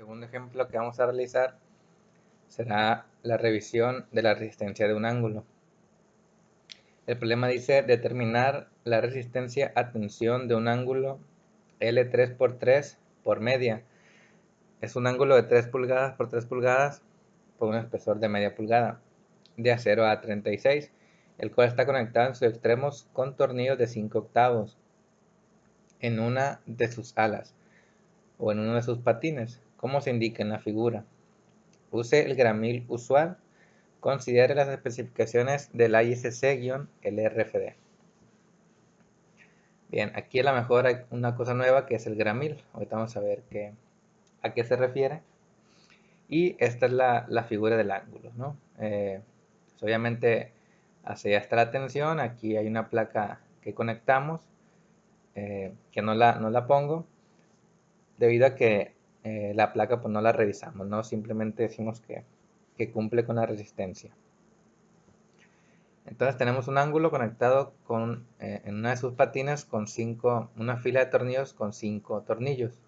segundo ejemplo que vamos a realizar será la revisión de la resistencia de un ángulo. El problema dice determinar la resistencia a tensión de un ángulo L3×3 por media. Es un ángulo de 3 pulgadas por 3 pulgadas por un espesor de media pulgada de acero A36, el cual está conectado en sus extremos con tornillos de 5 octavos en una de sus alas o en uno de sus patines, como se indica en la figura. Use el gramil usual. Considere las especificaciones del ISC-LRFD. Bien, aquí a lo mejor hay una cosa nueva que es el gramil. Ahorita vamos a ver a qué se refiere. Y esta es la figura del ángulo, ¿no? Obviamente hacia allá está la tensión. Aquí hay una placa que conectamos, que no la pongo debido a que la placa pues no la revisamos, ¿no? Simplemente decimos que cumple con la resistencia. Entonces tenemos un ángulo conectado en una de sus patinas con una fila de tornillos con 5 tornillos.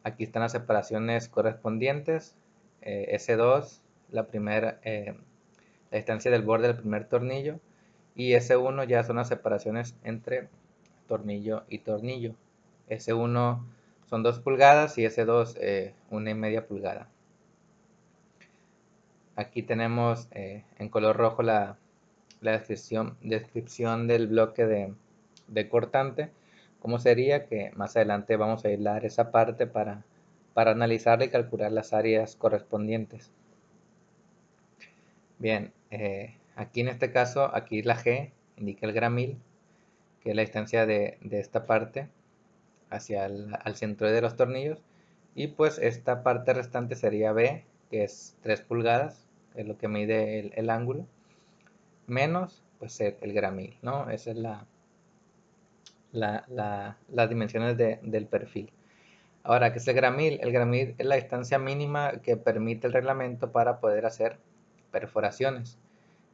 Aquí están las separaciones correspondientes. S2, la distancia del borde del primer tornillo. Y S1 ya son las separaciones entre tornillo y tornillo. S1 son 2 pulgadas y S2 1,5 pulgada. Aquí tenemos en color rojo la descripción del bloque de cortante, como sería que más adelante vamos a aislar esa parte para analizarla y calcular las áreas correspondientes. Bien, aquí en este caso, aquí la G indica el gramil, que es la distancia de esta parte hacia al centro de los tornillos, y pues esta parte restante sería B, que es 3 pulgadas, que es lo que mide el ángulo, menos pues el gramil, ¿no? Esa es las dimensiones del perfil. Ahora, ¿qué es el gramil? El gramil es la distancia mínima que permite el reglamento para poder hacer perforaciones.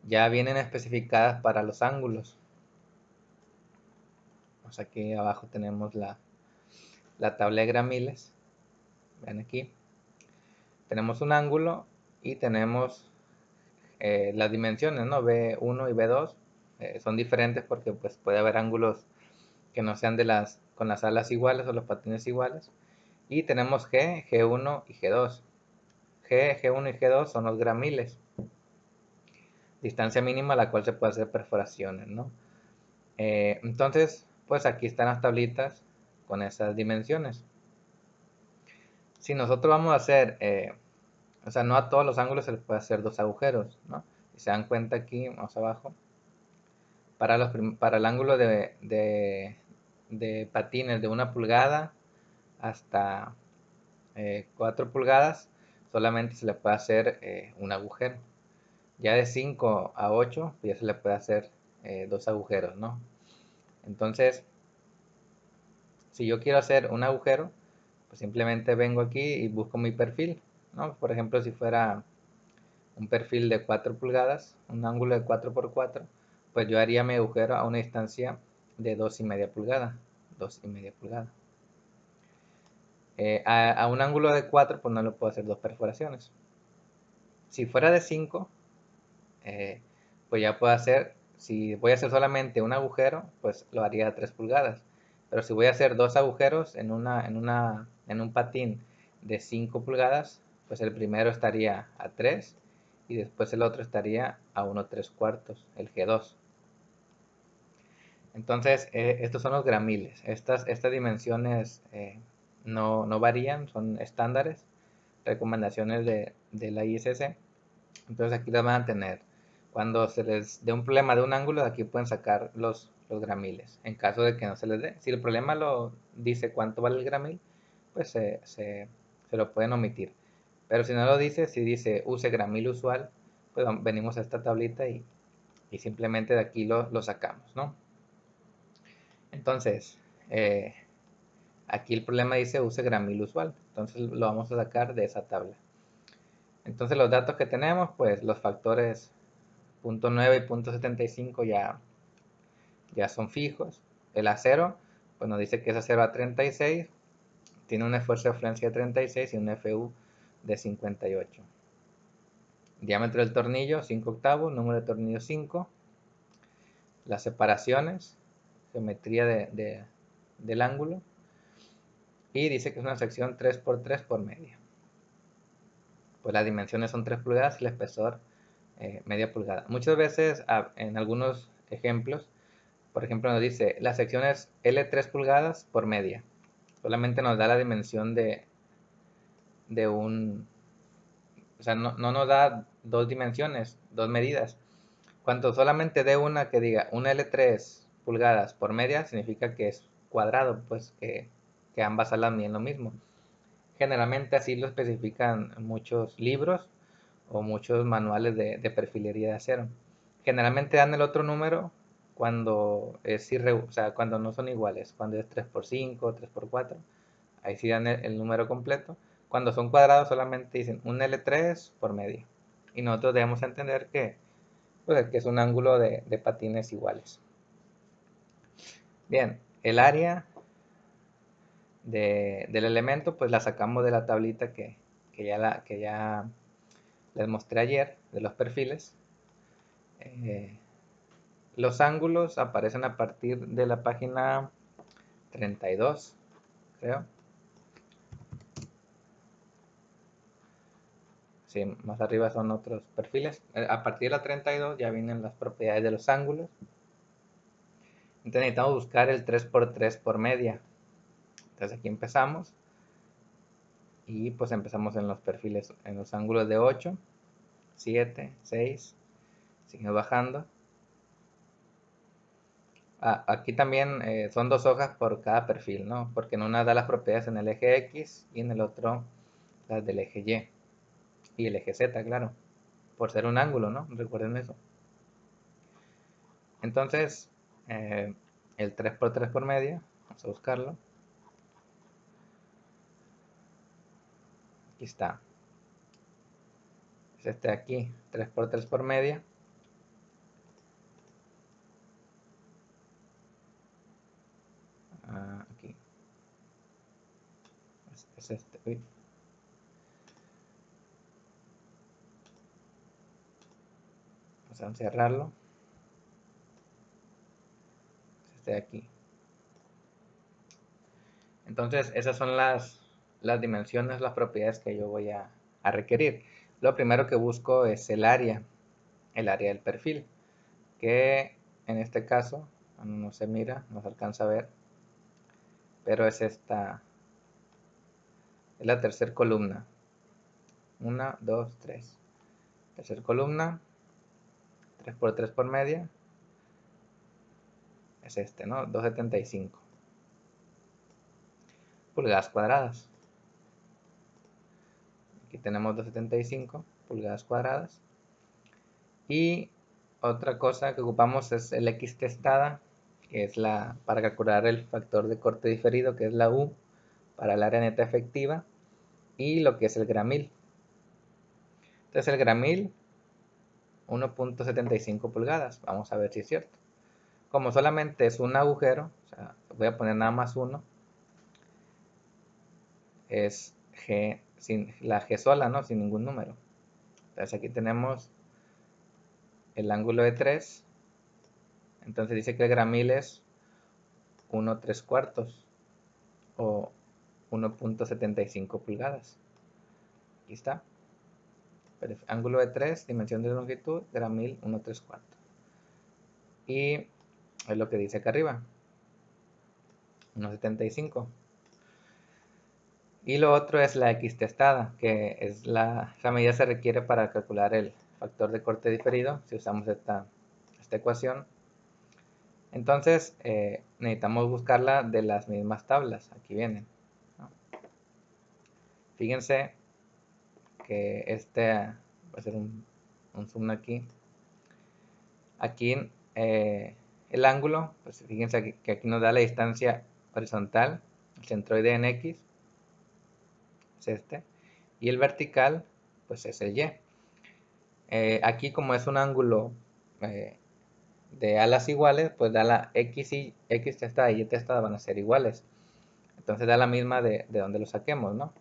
Ya vienen especificadas para los ángulos. Pues aquí abajo tenemos la tabla de gramiles. Vean aquí. Tenemos un ángulo y tenemos las dimensiones, ¿no? B1 y B2 son diferentes porque pues puede haber ángulos que no sean con las alas iguales o los patines iguales. Y tenemos G, G1 y G2. G1 y G2 son los gramiles. Distancia mínima a la cual se puede hacer perforaciones, ¿no? Entonces, pues aquí están las tablitas con esas dimensiones. Si nosotros vamos a hacer, o sea, no a todos los ángulos se les puede hacer 2 agujeros, ¿no? Si se dan cuenta aquí, más abajo, para el ángulo de patines de 1 pulgada hasta 4 pulgadas, solamente se le puede hacer un agujero. Ya de 5 a 8, ya se le puede hacer 2 agujeros, ¿no? Entonces, si yo quiero hacer un agujero, pues simplemente vengo aquí y busco mi perfil, ¿no? Por ejemplo, si fuera un perfil de 4 pulgadas, un ángulo de 4 por 4, pues yo haría mi agujero a una distancia de 2,5 pulgadas. 2,5 pulgadas. A un ángulo de 4, pues no le puedo hacer 2 perforaciones. Si fuera de 5, pues ya puedo hacer, si voy a hacer solamente un agujero, pues lo haría a 3 pulgadas. Pero si voy a hacer 2 agujeros en un patín de 5 pulgadas, pues el primero estaría a 3 y después el otro estaría a 1,3/4, el G2. Entonces, estos son los gramiles. Estas dimensiones no varían, son estándares, recomendaciones de la ISC. Entonces aquí las van a tener. Cuando se les dé un problema de un ángulo, de aquí pueden sacar los gramiles. En caso de que no se les dé. Si el problema lo dice cuánto vale el gramil, pues se lo pueden omitir. Pero si no lo dice, si dice use gramil usual, pues venimos a esta tablita y simplemente de aquí lo sacamos, ¿no? Entonces, aquí el problema dice use gramil usual. Entonces lo vamos a sacar de esa tabla. Entonces los datos que tenemos, pues los factores 0.9 y 0.75 ya son fijos. El acero, pues nos dice que es acero A36, tiene un esfuerzo de flexión de 36 y un FU de 58. Diámetro del tornillo 5/8, número de tornillo 5. Las separaciones, geometría del ángulo. Y dice que es una sección 3x3 por media. Pues las dimensiones son 3 pulgadas y el espesor media pulgada. Muchas veces en algunos ejemplos, por ejemplo, nos dice la sección es L3 pulgadas por media. Solamente nos da la dimensión de un... O sea, no nos da dos dimensiones, dos medidas. Cuando solamente dé una que diga un L3 pulgadas por media, significa que es cuadrado, pues que ambas alas miden lo mismo. Generalmente así lo especifican muchos libros o muchos manuales de perfilería de acero. Generalmente dan el otro número cuando o sea, cuando no son iguales, cuando es 3x5, 3x4, ahí sí dan el número completo. Cuando son cuadrados solamente dicen un L3 por media. Y nosotros debemos entender que, pues, que es un ángulo de patines iguales. Bien, el área del elemento pues la sacamos de la tablita que ya les mostré ayer, de los perfiles. Los ángulos aparecen a partir de la página 32, creo. Sí, más arriba son otros perfiles. A partir de la 32 ya vienen las propiedades de los ángulos. Entonces necesitamos buscar el 3x3 por media. Entonces aquí empezamos. Y pues empezamos en los perfiles, en los ángulos de 8, 7, 6. Seguimos bajando. Aquí también son dos hojas por cada perfil, ¿no? Porque en una da las propiedades en el eje X y en el otro las del eje Y. Y el eje Z, claro. Por ser un ángulo, ¿no? Recuerden eso. Entonces, el 3x3 por media, vamos a buscarlo. Aquí está. Es este de aquí, 3x3 por media. Aquí. Es este. Uy. Vamos a encerrarlo. Es este de aquí. Entonces, esas son las dimensiones, las propiedades que yo voy a requerir. Lo primero que busco es el área del perfil, que en este caso no se mira, no se alcanza a ver, pero es esta, es la tercera columna. 1, 2, 3. Tercera columna, 3x3 por media, es este, ¿no? 275 pulgadas cuadradas. Aquí tenemos 275 pulgadas cuadradas. Y otra cosa que ocupamos es el X testada, que es para calcular el factor de corte diferido, que es la U, para el área neta efectiva, y lo que es el gramil. Entonces el gramil, 1.75 pulgadas. Vamos a ver si es cierto. Como solamente es un agujero, o sea, voy a poner nada más uno, es G, la G sola, ¿no? Sin ningún número. Entonces aquí tenemos el ángulo de 3. Entonces dice que el gramil es 1/3 o 1.75 pulgadas. Aquí está. Ángulo de 3, dimensión de longitud, gramil 1/3. Y es lo que dice acá arriba, 1.75. Y lo otro es la X testada, que es esa medida se requiere para calcular el factor de corte diferido, si usamos esta ecuación. Entonces necesitamos buscarla de las mismas tablas, aquí vienen, ¿no? Fíjense que voy a hacer un zoom aquí. Aquí el ángulo, pues fíjense que aquí nos da la distancia horizontal, el centroide en X, es este, y el vertical, pues es el Y. Aquí como es un ángulo de alas iguales, pues da la X testada y Y testada van a ser iguales. Entonces da la misma de donde lo saquemos, ¿no?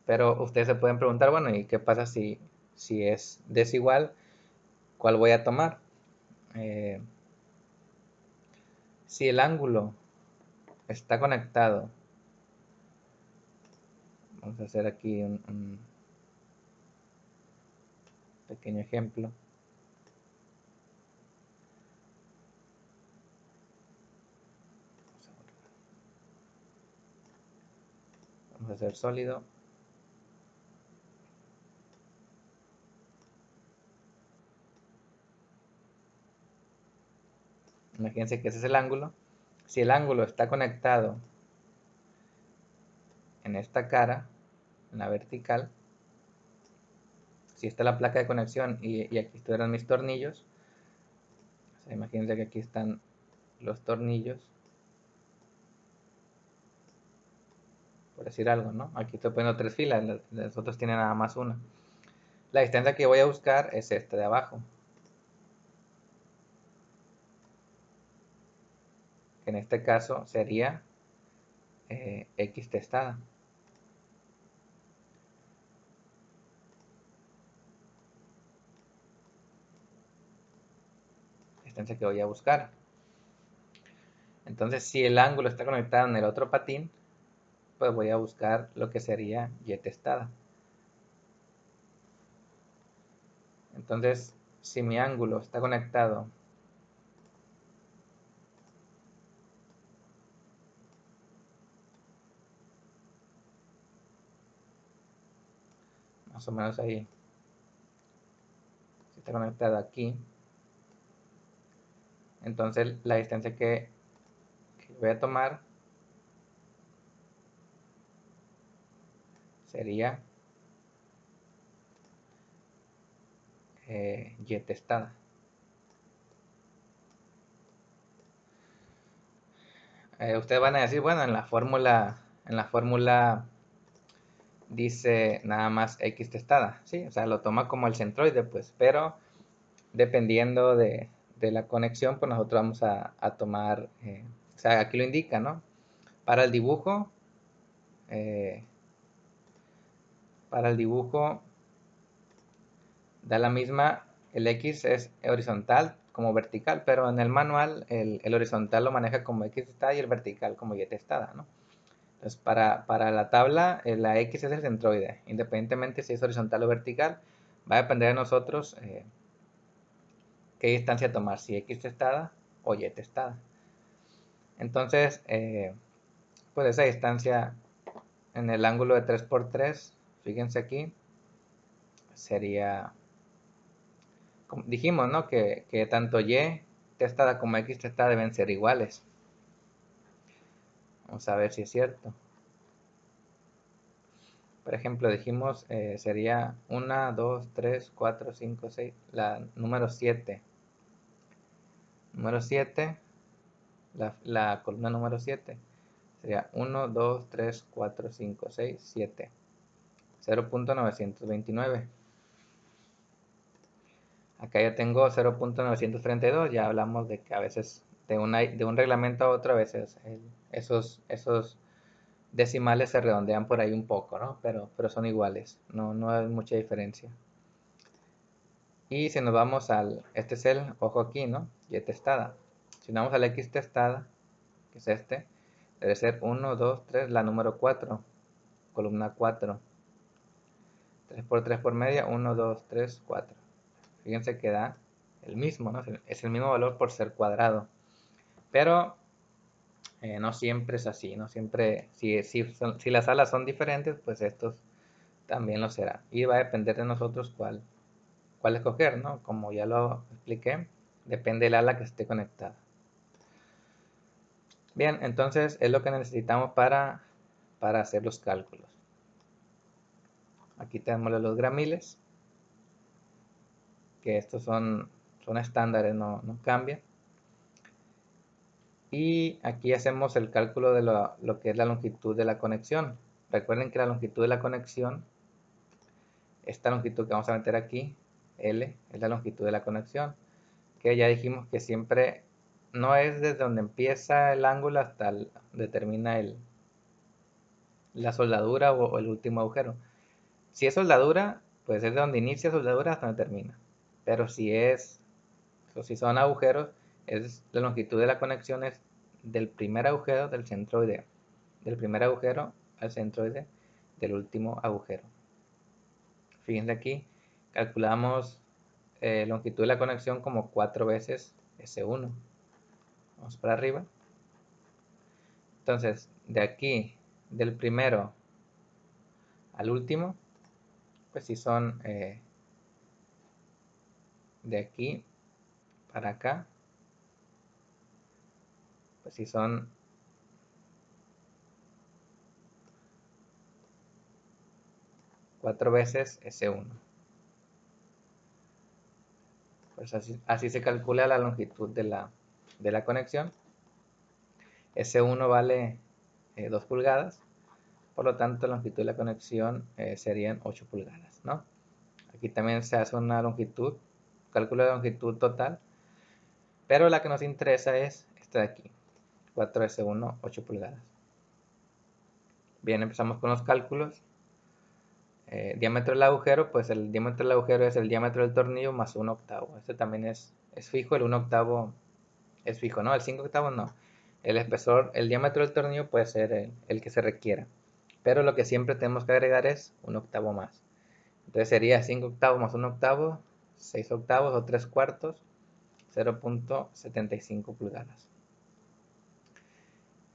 Pero ustedes se pueden preguntar, bueno, ¿y qué pasa si es desigual? ¿Cuál voy a tomar? Si el ángulo está conectado, vamos a hacer aquí un pequeño ejemplo. Vamos a hacer sólido. Imagínense que ese es el ángulo. Si el ángulo está conectado en esta cara, en la vertical, si está la placa de conexión y aquí estuvieran mis tornillos, o sea, imagínense que aquí están los tornillos, por decir algo, ¿no? Aquí estoy poniendo 3 filas, los otros tienen nada más una. La distancia que voy a buscar es esta de abajo, que en este caso sería X testada. Distancia que voy a buscar. Entonces, si el ángulo está conectado en el otro patín, pues voy a buscar lo que sería Y testada. Entonces, si mi ángulo está conectado más o menos ahí, si está conectado aquí, entonces la distancia que voy a tomar sería Y testada. Ustedes van a decir, bueno, en la fórmula dice nada más X testada, ¿sí? O sea, lo toma como el centroide, pues, pero dependiendo de la conexión, pues nosotros vamos a tomar, o sea, aquí lo indica, ¿no? Para el dibujo, eh, da la misma, el X es horizontal como vertical, pero en el manual el horizontal lo maneja como X testada y el vertical como Y testada, ¿no? Entonces, para la tabla, la X es el centroide, independientemente si es horizontal o vertical, va a depender de nosotros qué distancia tomar, si X testada o Y testada. Entonces, pues esa distancia en el ángulo de 3×3, fíjense aquí, sería, como dijimos, ¿no? Que tanto Y testada como X testada deben ser iguales. Vamos a ver si es cierto. Por ejemplo, dijimos sería 1, 2, 3, 4, 5, 6, la número 7. Número 7, la columna número 7 sería 1, 2, 3, 4, 5, 6, 7. 0.929. Acá ya tengo 0.932. Ya hablamos de que a veces de un reglamento a otro, a veces esos decimales se redondean por ahí un poco, ¿no? Pero son iguales, no hay mucha diferencia. Y si nos vamos este es el, ojo aquí, ¿no? Y testada. Si nos vamos al X testada, que es este, debe ser 1, 2, 3, la número 4, columna 4. 3 por 3 por media, 1, 2, 3, 4. Fíjense que da el mismo, ¿no? Es el mismo valor por ser cuadrado. Pero no siempre es así, no siempre, si las alas son diferentes, pues estos también lo será. Y va a depender de nosotros cuál escoger, ¿no? Como ya lo expliqué, depende del ala que esté conectada. Bien, entonces es lo que necesitamos para hacer los cálculos. Aquí tenemos los gramiles, que estos son estándares, no cambian. Y aquí hacemos el cálculo de lo que es la longitud de la conexión. Recuerden que la longitud de la conexión, esta longitud que vamos a meter aquí, L, es la longitud de la conexión, que ya dijimos que siempre no es desde donde empieza el ángulo hasta donde termina la soldadura o el último agujero. Si es soldadura, pues es de donde inicia soldadura hasta donde termina. Pero si son agujeros, es la longitud de la conexión es del primer agujero del centroide. Del primer agujero al centroide del último agujero. Fíjense aquí, calculamos longitud de la conexión como 4 veces S1. Vamos para arriba. Entonces, de aquí, del primero al último, pues si son de aquí para acá, pues si son 4 veces S1. Pues así se calcula la longitud de la conexión. S1 vale 2 pulgadas, por lo tanto la longitud de la conexión serían 8 pulgadas, ¿no? Aquí también se hace una longitud, cálculo de longitud total, pero la que nos interesa es esta de aquí, 4S1, 8 pulgadas. Bien, empezamos con los cálculos. Diámetro del agujero, pues el diámetro del agujero es el diámetro del tornillo más 1 octavo. Este también es fijo, el 1 octavo es fijo, ¿no? El 5 octavos no. El espesor, el diámetro del tornillo puede ser el que se requiera. Pero lo que siempre tenemos que agregar es 1 octavo más. Entonces sería 5 octavos más 1 octavo, 6 octavos o 3 cuartos, 0.75 pulgadas.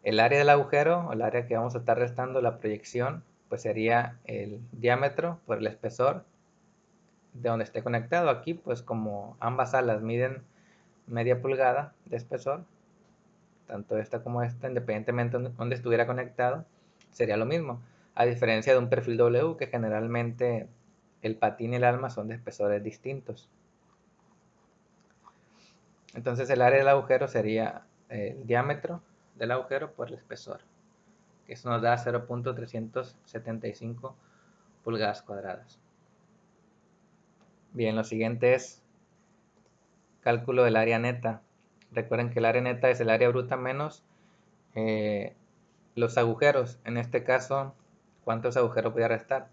El área del agujero, o el área que vamos a estar restando la proyección, pues sería el diámetro por el espesor de donde esté conectado. Aquí, pues como ambas alas miden media pulgada de espesor, tanto esta como esta, independientemente de donde estuviera conectado, sería lo mismo. A diferencia de un perfil W, que generalmente el patín y el alma son de espesores distintos. Entonces el área del agujero sería el diámetro del agujero por el espesor, que eso nos da 0.375 pulgadas cuadradas. Bien, lo siguiente es cálculo del área neta. Recuerden que el área neta es el área bruta menos los agujeros. En este caso, ¿cuántos agujeros voy a restar?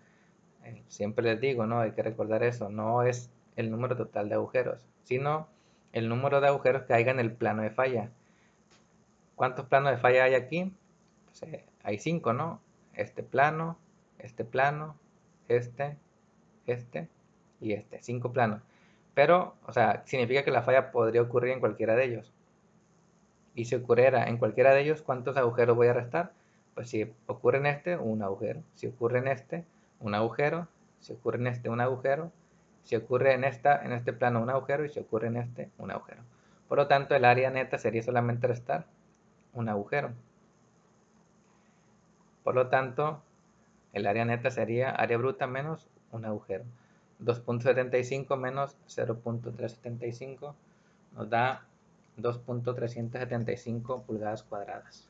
Siempre les digo, ¿no? Hay que recordar eso. No es el número total de agujeros, sino el número de agujeros que haya en el plano de falla. ¿Cuántos planos de falla hay aquí? Pues, hay 5, ¿no? Este plano, este, este y este. 5 planos. Pero, o sea, significa que la falla podría ocurrir en cualquiera de ellos. Y si ocurriera en cualquiera de ellos, ¿cuántos agujeros voy a restar? Pues si ocurre en este, un agujero. Si ocurre en este, un agujero. Si ocurre en este, un agujero. Si ocurre en este plano, un agujero. Y si ocurre en este, un agujero. Por lo tanto, el área neta sería solamente restar un agujero. Por lo tanto, el área neta sería área bruta menos un agujero. 2.75 menos 0.375 nos da 2.375 pulgadas cuadradas.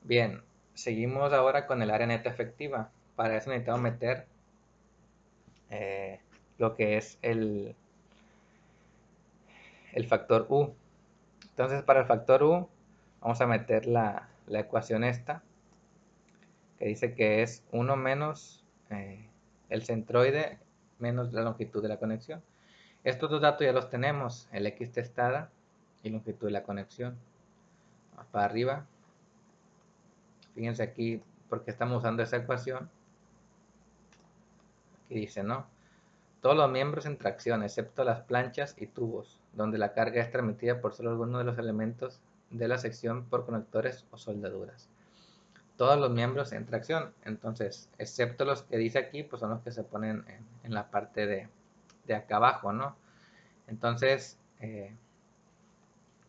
Bien, seguimos ahora con el área neta efectiva. Para eso necesitamos meter lo que es el factor U. Entonces, para el factor U vamos a meter la ecuación esta, que dice que es 1 menos el centroide menos la longitud de la conexión. Estos dos datos ya los tenemos, el X testada y longitud de la conexión. Vamos para arriba. Fíjense aquí porque estamos usando esa ecuación. Aquí dice, ¿no? Todos los miembros en tracción, excepto las planchas y tubos, donde la carga es transmitida por solo alguno de los elementos de la sección por conectores o soldaduras. Todos los miembros en tracción, entonces, excepto los que dice aquí, pues son los que se ponen en la parte de acá abajo, ¿no? Entonces,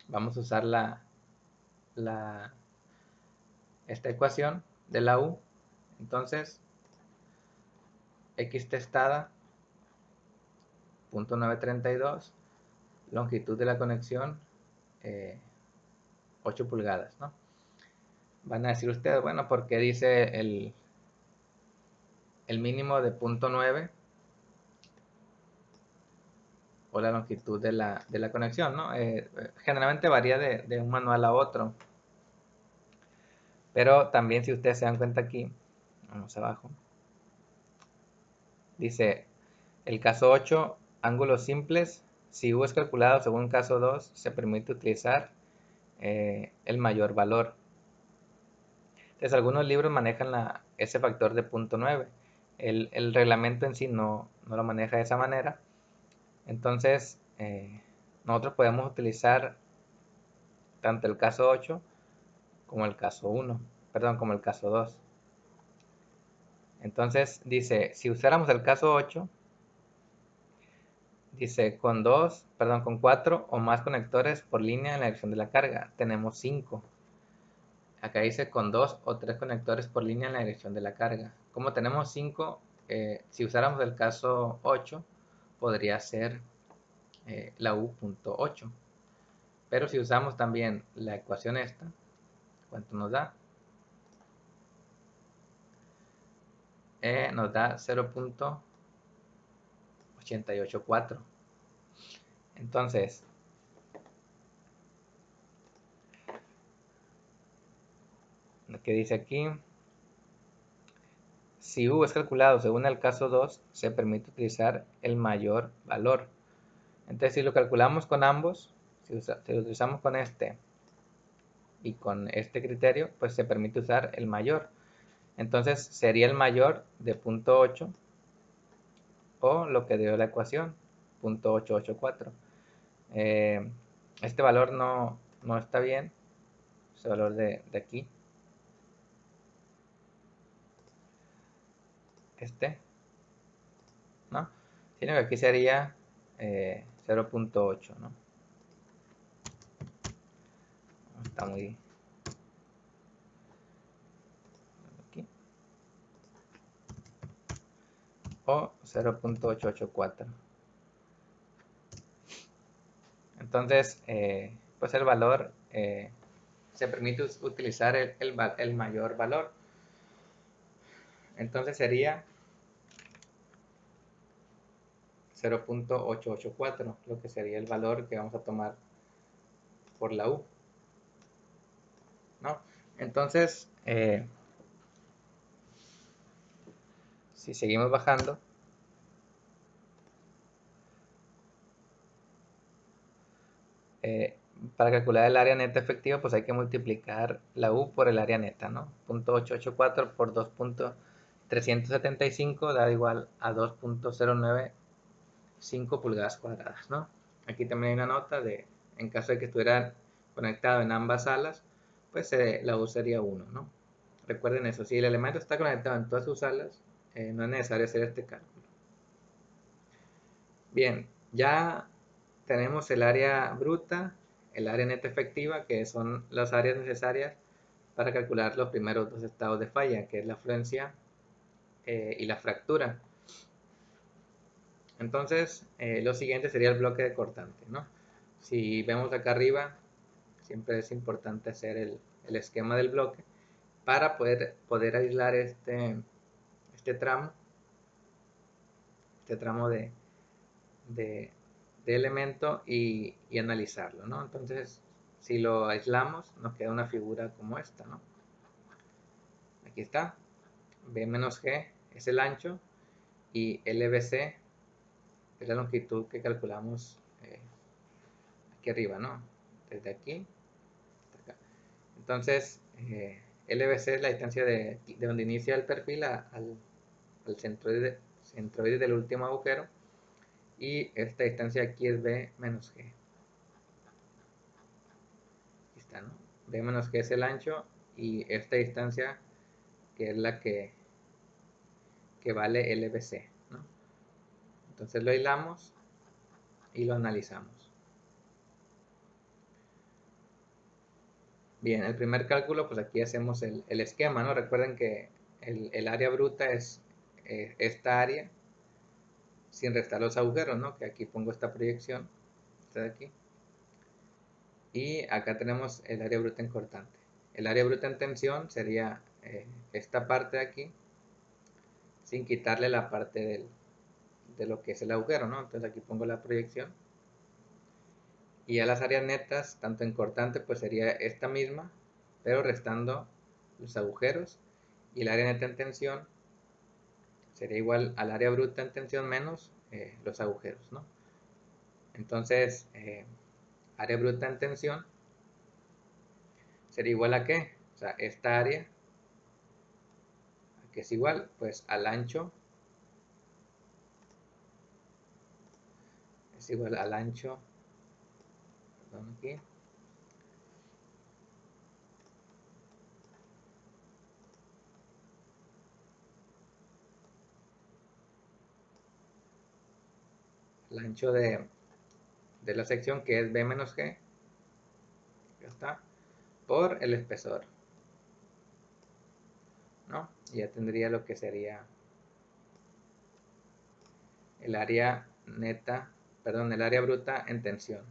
vamos a usar esta ecuación de la U. Entonces, X testada, 0.932, longitud de la conexión, 8 pulgadas, ¿no? Van a decir ustedes, bueno, porque dice el mínimo de 0.9, o la longitud de la conexión, ¿no? Generalmente varía de un manual a otro. Pero también, si ustedes se dan cuenta aquí, vamos abajo, dice el caso 8, ángulos simples. Si U es calculado según caso 2, se permite utilizar el mayor valor. Entonces, algunos libros manejan ese factor de 0.9. El reglamento en sí no lo maneja de esa manera. Entonces, nosotros podemos utilizar tanto el caso 8 como el caso 1, perdón, como el caso 2. Entonces, dice, si usáramos el caso 8, dice con 4 o más conectores por línea en la dirección de la carga, tenemos 5. Acá dice con 2 o 3 conectores por línea en la dirección de la carga. Como tenemos 5, si usáramos el caso 8, podría ser la U.8. Pero si usamos también la ecuación esta, ¿cuánto nos da? Nos da 0.884. Entonces, lo que dice aquí, si U es calculado según el caso 2, se permite utilizar el mayor valor. Entonces, si lo calculamos con ambos, si lo utilizamos con este y con este criterio, pues se permite usar el mayor. Entonces, sería el mayor de 0.8 o lo que dio la ecuación, 0.884. Este valor no está bien, este valor de aquí, ¿no? Sino que aquí sería 0.8, ¿no? Está muy... aquí. O 0.884. Entonces, pues el valor se permite utilizar el mayor valor. Entonces sería 0.884, lo que sería el valor que vamos a tomar por la U, ¿no? Entonces, si seguimos bajando, para calcular el área neta efectiva, pues hay que multiplicar la U por el área neta, ¿no? 0.884 por 2.375 da igual a 2.095 pulgadas cuadradas, ¿no? Aquí también hay una nota de, en caso de que estuviera conectado en ambas salas, pues la U sería 1, ¿no? Recuerden eso, si el elemento está conectado en todas sus salas, no es necesario hacer este cálculo. Bien, ya tenemos el área bruta, el área neta efectiva, que son las áreas necesarias para calcular los primeros dos estados de falla, que es la afluencia y la fractura. Entonces, lo siguiente sería el bloque de cortante, ¿no? Si vemos acá arriba, siempre es importante hacer el esquema del bloque para poder aislar este tramo de elemento y analizarlo, ¿no? Entonces, si lo aislamos, nos queda una figura como esta, ¿no? Aquí está, B menos G es el ancho y LBC es la longitud que calculamos aquí arriba, ¿no? Desde aquí hasta acá. Entonces, LBC es la distancia de donde inicia el perfil al centroide del último agujero, y esta distancia aquí es B menos G. Aquí está, ¿no? B menos G es el ancho y esta distancia que es la que vale LBC, ¿no? Entonces lo aislamos y lo analizamos. Bien, el primer cálculo, pues aquí hacemos el esquema, ¿no? Recuerden que el área bruta es esta área sin restar los agujeros, ¿no? Que aquí pongo esta proyección, esta de aquí. Y acá tenemos el área bruta en cortante. El área bruta en tensión sería esta parte de aquí, sin quitarle la parte de lo que es el agujero, ¿no? Entonces aquí pongo la proyección. Y ya las áreas netas, tanto en cortante, pues sería esta misma, pero restando los agujeros. Y el área neta en tensión sería igual al área bruta en tensión menos los agujeros, ¿no? Entonces, área bruta en tensión sería igual a ¿qué? O sea, esta área, que es igual, pues al ancho, es igual al ancho, perdón, aquí, el ancho de la sección, que es B menos G, ya está, por el espesor, ¿no? Y ya tendría lo que sería el área neta, perdón, el área bruta en tensión.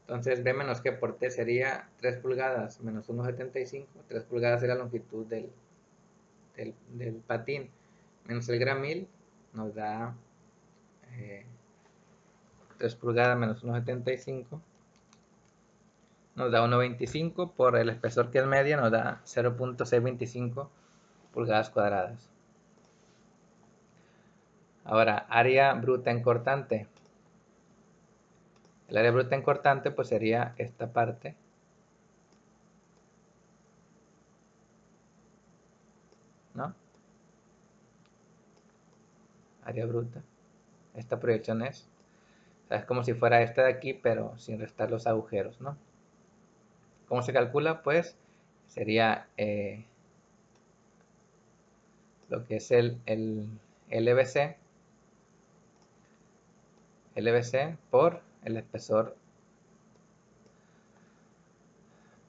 Entonces B menos G por T sería 3 pulgadas menos 1,75. 3 pulgadas es la longitud del patín, menos el gramil nos da 3 pulgadas menos 1,75. Nos da 1,25 por el espesor, que es media, nos da 0.625 pulgadas cuadradas. Ahora, área bruta en cortante. El área bruta en cortante pues sería esta parte, ¿no? Área bruta. Esta proyección es, o sea, es como si fuera esta de aquí, pero sin restar los agujeros, ¿no? ¿Cómo se calcula? Pues sería lo que es el LBC por el espesor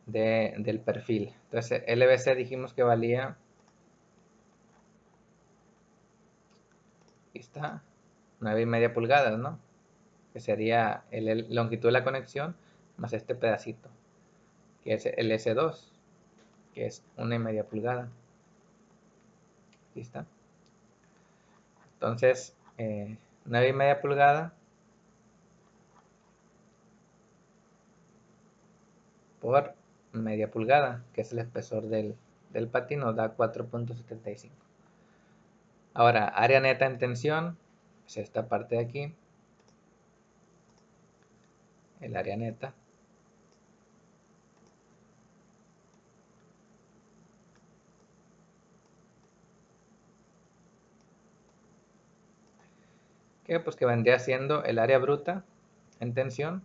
del perfil. Entonces, LBC dijimos que valía, aquí está, 9,5 pulgadas, ¿no? Que sería la longitud de la conexión más este pedacito, que es el S2, que es 1,5 pulgada. Aquí está. Entonces, 9,5 pulgada por media pulgada, que es el espesor del patín, nos da 4.75. Ahora, área neta en tensión, es esta parte de aquí, el área neta. Que pues que vendría siendo el área bruta en tensión,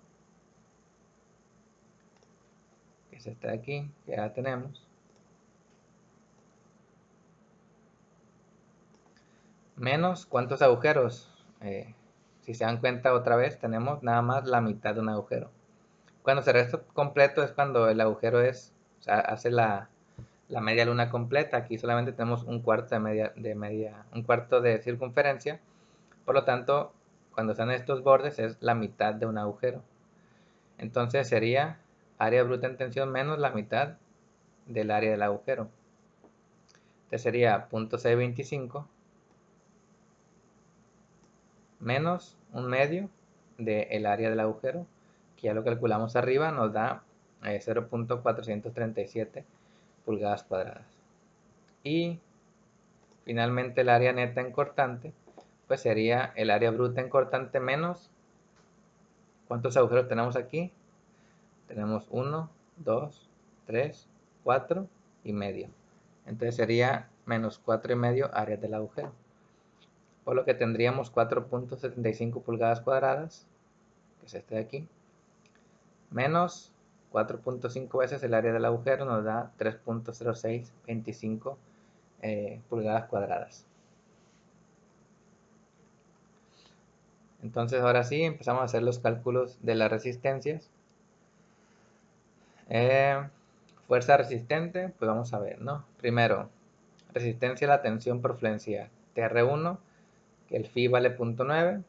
que es esta de aquí, que ya tenemos, menos cuántos agujeros. Si se dan cuenta, otra vez tenemos nada más la mitad de un agujero. Cuando se resta completo es cuando el agujero es, o sea, hace la media luna completa. Aquí solamente tenemos un cuarto un cuarto de circunferencia. Por lo tanto, cuando están estos bordes es la mitad de un agujero. Entonces sería área bruta en tensión menos la mitad del área del agujero. Entonces sería 0.625 menos un medio del área del agujero, que ya lo calculamos arriba, nos da 0.437 pulgadas cuadradas. Y finalmente el área neta en cortante, pues sería el área bruta en cortante menos, ¿cuántos agujeros tenemos aquí? Tenemos 1, 2, 3, 4 y medio. Entonces sería menos 4 y medio áreas del agujero. Por lo que tendríamos 4.75 pulgadas cuadradas, que es este de aquí, menos 4.5 veces el área del agujero, nos da 3.0625 pulgadas cuadradas. Entonces ahora sí empezamos a hacer los cálculos de las resistencias. Fuerza resistente, pues vamos a ver, ¿no? Primero, resistencia a la tensión por fluencia TR1, que el Φ vale 0.9,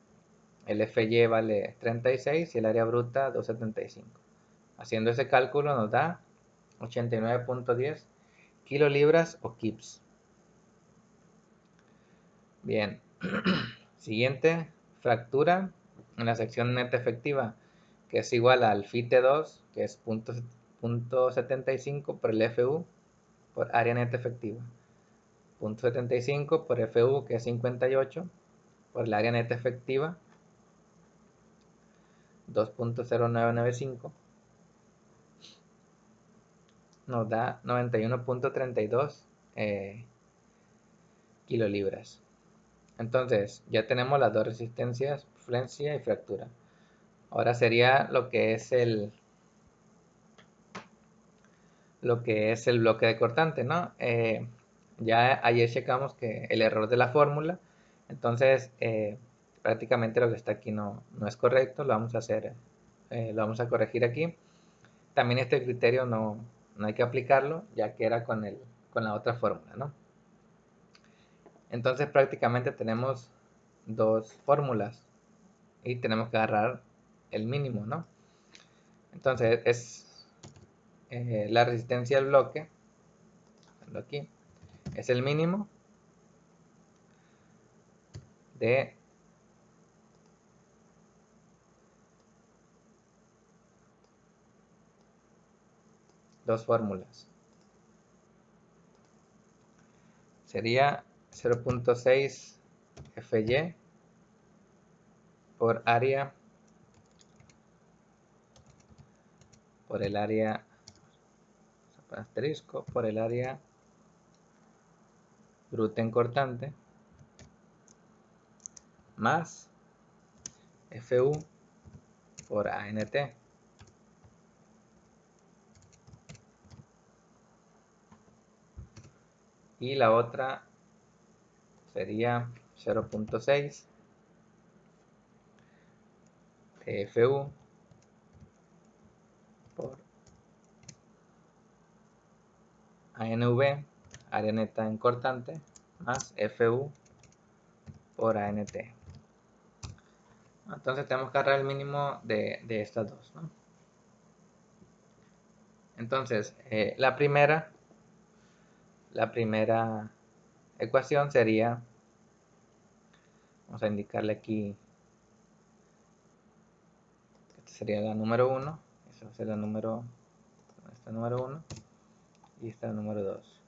el Fy vale 36 y el área bruta 275. Haciendo ese cálculo nos da 89.10 kilolibras o kips. Bien, siguiente, fractura en la sección neta efectiva, que es igual al phi T2, que es 0.75 por el FU por área neta efectiva. 0.75 por FU, que es 58, por el área neta efectiva, 2.0995, nos da 91.32 kilolibras. Entonces, ya tenemos las dos resistencias, flexión y fractura. Ahora sería lo que es el bloque de cortante, ¿no? Ya ayer checamos que el error de la fórmula, entonces prácticamente lo que está aquí no es correcto, lo vamos a hacer, lo vamos a corregir aquí. También este criterio no hay que aplicarlo, ya que era con la otra fórmula, ¿no? Entonces prácticamente tenemos dos fórmulas y tenemos que agarrar el mínimo, ¿no? Entonces es la resistencia del bloque, aquí, es el mínimo de dos fórmulas. Sería 0.6 FY por área, por el área, asterisco, por el área bruta en cortante, más FU por ANT. Y la otra sería 0.6 FU por ANV, área neta en cortante, más FU por ANT. Entonces tenemos que agarrar el mínimo de estas dos, ¿no? Entonces, la primera ecuación sería, vamos a indicarle aquí, esta sería la número 1, esta va a ser la número 1 y esta la número 2.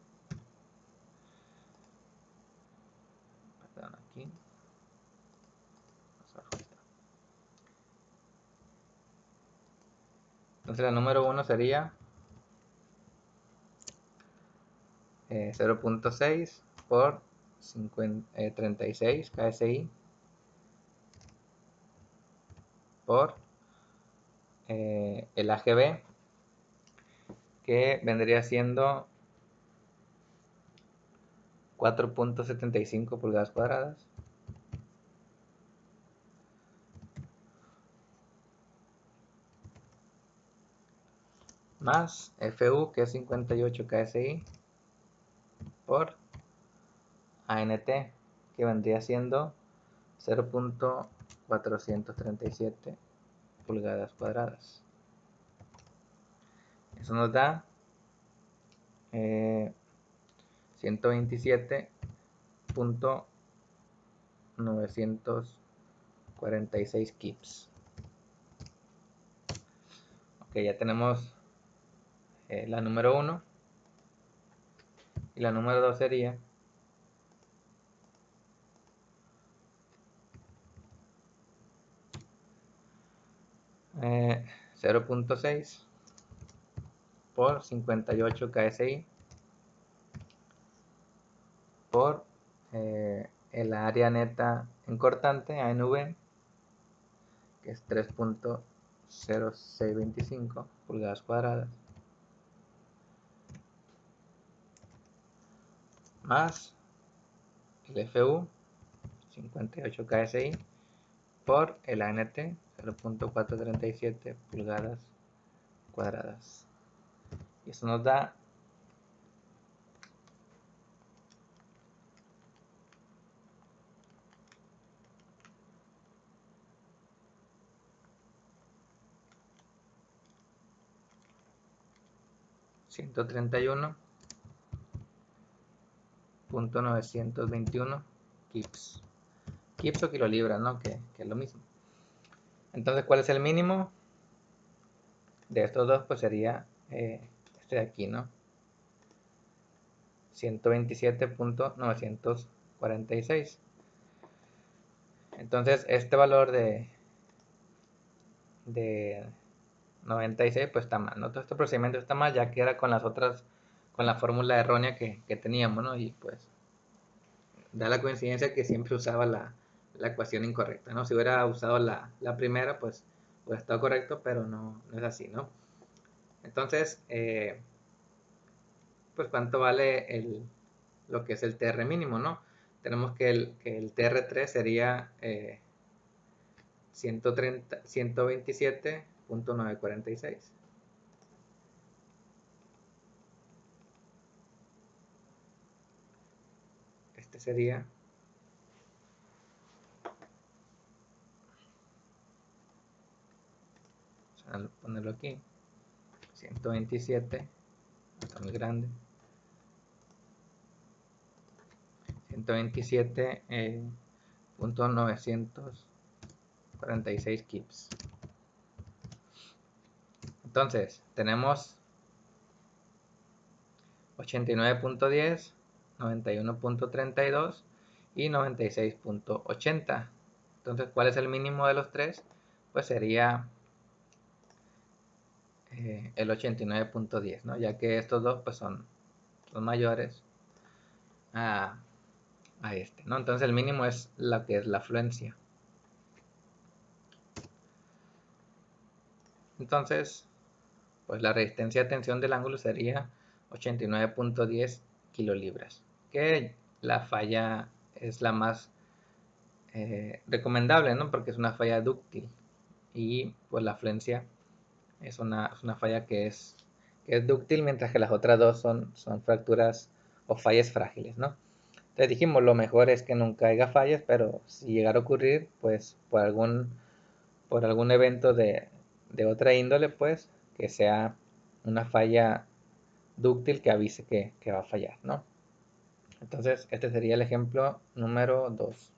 Perdón, aquí. Entonces la número 1 sería 0.6 por 36 KSI por el AGB, que vendría siendo 4.75 pulgadas cuadradas, más FU, que es 58 KSI por ANT, que vendría siendo 0.437 pulgadas cuadradas. Eso nos da 127.946 kips. Ok, ya tenemos la número 1 y la número 2 sería 0.6 por 58 KSI por el área neta en cortante, ANV, que es 3.0625 pulgadas cuadradas, más el FU, 58 KSI, por el ANT, 0.437 pulgadas cuadradas. Y eso nos da 131.921 kips. Kips o kilolibras, ¿no? Que es lo mismo. Entonces, ¿cuál es el mínimo? de estos dos pues sería este de aquí, ¿no? 127.946. Entonces este valor de 96 pues está mal, ¿no? Todo este procedimiento está mal, ya que era con las otras, con la fórmula errónea que teníamos, ¿no? Y pues da la coincidencia que siempre usaba la ecuación incorrecta, ¿no? Si hubiera usado la primera, pues hubiera estado correcto, pero no es así, ¿no? Entonces, pues cuánto vale lo que es el TR mínimo, ¿no? Tenemos que el TR3 sería 127.946. Este sería, vamos a ponerlo aquí, 127, está muy grande, 127.946 kips. Entonces, tenemos 89.10, 91.32 y 96.80. Entonces, ¿cuál es el mínimo de los tres? Pues sería el 89.10, ¿no? Ya que estos dos pues son mayores a este, ¿no? Entonces el mínimo es la que es la afluencia. Entonces, pues la resistencia de tensión del ángulo sería 89.10 kilolibras, que la falla es la más recomendable, ¿no? Porque es una falla dúctil y pues la afluencia es una falla que es dúctil, mientras que las otras dos son fracturas o fallas frágiles, ¿no? Entonces dijimos, lo mejor es que nunca haya fallas, pero si llegara a ocurrir, pues por algún evento de otra índole, pues que sea una falla dúctil que avise que va a fallar, ¿no? Entonces, este sería el ejemplo número 2.